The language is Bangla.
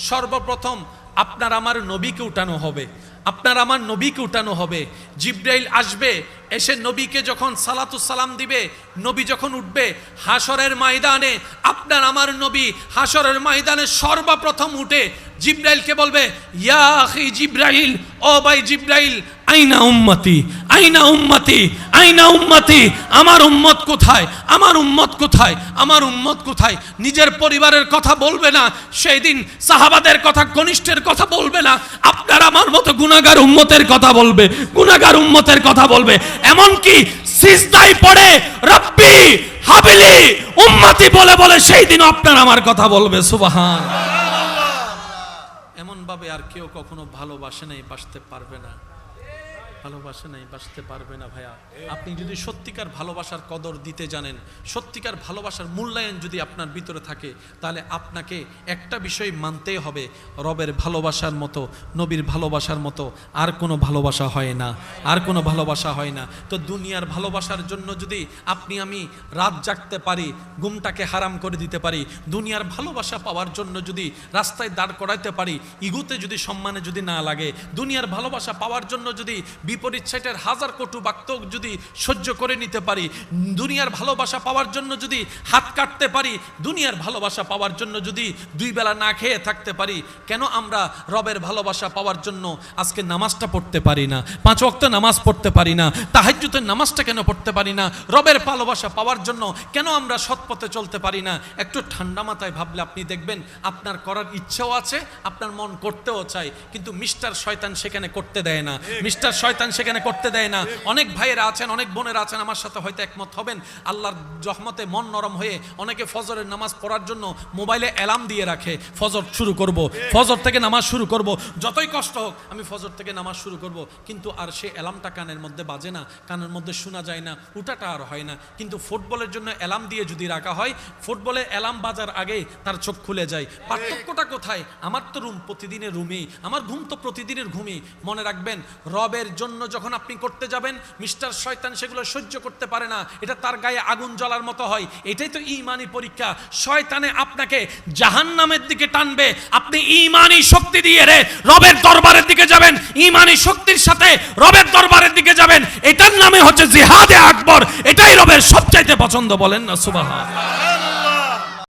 সর্বপ্রথম আপনার আমার নবীকে উঠানো হবে, আপনার আমার নবীকে উঠানো হবে। জিবরাইল আসবে, এসে নবীকে যখন সালাতু সালাম দিবে, নবী যখন উঠবে হাসরের ময়দানে, আপনার আমার নবী হাসরের ময়দানে সর্বপ্রথম উঠে জিবরাইলকে বলবে, ইয়া আখি জিবরাইল, ও ভাই জিবরাইল, আইনা উম্মতি, আইনা উম্মতি, আইনা উম্মতি, আমার উম্মত কোথায়, আমার উম্মত কোথায়, আমার উম্মত কোথায়। নিজের পরিবারের কথা বলবে না সেই দিন, সাহাবাদের কথা, ঘনিষ্ঠের কথা বলবে না, আপনার আমার মতো গুনাহগার উম্মতের কথা বলবে, গুনাহগার উম্মতের কথা বলবে। এমনকি সিজদায় পড়ে রব্বি হাবিলি উম্মতি বলে বলে সেই দিন আপনার আমার কথা বলবে। সুবহানাল্লাহ। এমন ভাবে আর কেউ কখনো ভালোবাসে নাই, বাসতে পারবে না, ভালোবাসে নাই, বাসতে পারবে না। ভাইয়া, আপনি যদি সত্যিকার ভালোবাসার কদর দিতে জানেন, সত্যিকার ভালোবাসার মূল্যায়ন যদি আপনার ভিতরে থাকে, তাহলে আপনাকে একটা বিষয় মানতেই হবে, রবের ভালোবাসার মতো, নবীর ভালোবাসার মতো আর কোনো ভালোবাসা হয় না, আর কোনো ভালোবাসা হয় না। তো দুনিয়ার ভালোবাসার জন্য যদি আপনি আমি রাত জাগতে পারি, ঘুমটাকে হারাম করে দিতে পারি, দুনিয়ার ভালোবাসা পাওয়ার জন্য যদি রাস্তায় দাঁড় করাইতে পারি, ইগুতে যদি সম্মানে যদি না লাগে, দুনিয়ার ভালোবাসা পাওয়ার জন্য যদি বিপরীত সাইটের হাজার কটু বাক্য যদি সহ্য করে নিতে পারি, দুনিয়ার ভালোবাসা পাওয়ার জন্য যদি হাত কাটতে পারি, দুনিয়ার ভালোবাসা পাওয়ার জন্য যদি দুই বেলা না খেয়ে থাকতে পারি, কেন আমরা রবের ভালোবাসা পাওয়ার জন্য আজকে নামাজটা পড়তে পারি না, 5 ওয়াক্ত নামাজ পড়তে পারি না, তাহাজ্জুদের নামাজটা কেন পড়তে পারি না? রবের ভালোবাসা পাওয়ার জন্য কেন আমরা সৎ পথে চলতে পারি না? একটু ঠান্ডা মাথায় ভাবলে আপনি দেখবেন আপনার করার ইচ্ছাও আছে, আপনার মন করতেও চায়, কিন্তু মিস্টার শয়তান সেখানে করতে দেয় না, মিস্টার শয়তান সেখানে করতে দেয় না। অনেক ভাইয়েরা আছেন, অনেক বোনেরা আছেন, আমার সাথে হয়তো একমত হবেন, আল্লাহর রহমতে মন নরম হয়ে অনেকে ফজরের নামাজ পড়ার জন্য মোবাইলে অ্যালার্ম দিয়ে রাখে, ফজর শুরু করব, ফজর থেকে নামাজ শুরু করব, যতই কষ্ট হোক আমি ফজর থেকে নামাজ শুরু করব, কিন্তু আর সে অ্যালার্মটা কানের মধ্যে বাজে না, কানের মধ্যে শোনা যায় না, উঠাটা আর হয় না। কিন্তু ফুটবলের জন্য অ্যালার্ম দিয়ে যদি রাখা হয়, ফুটবলে অ্যালার্ম বাজার আগে তার চোখ খুলে যায়। পার্থক্যটা কোথায়? আমার তো রুম প্রতিদিনের রুমেই, আমার ঘুম তো প্রতিদিনের ঘুমেই। মনে রাখবেন, রবের জন্য যখন আপনি করতে যাবেন, মিস্টার শয়তান সেগুলো সহ্য করতে পারে না, এটা তার গায়ে আগুন জ্বলার মতো হয়। এটাই তো ঈমানি পরীক্ষা। শয়তানে আপনাকে জাহান্নামের দিকে টানবে, আপনি ঈমানি শক্তি দিয়ে রে রবের দরবারের দিকে যাবেন, ঈমানি শক্তির সাথে রবের দরবারের দিকে যাবেন। এটার নামে হচ্ছে জিহাদে আকবর, এটাই রবের সবচাইতে পছন্দ। বলেন না সুবহানাল্লাহ।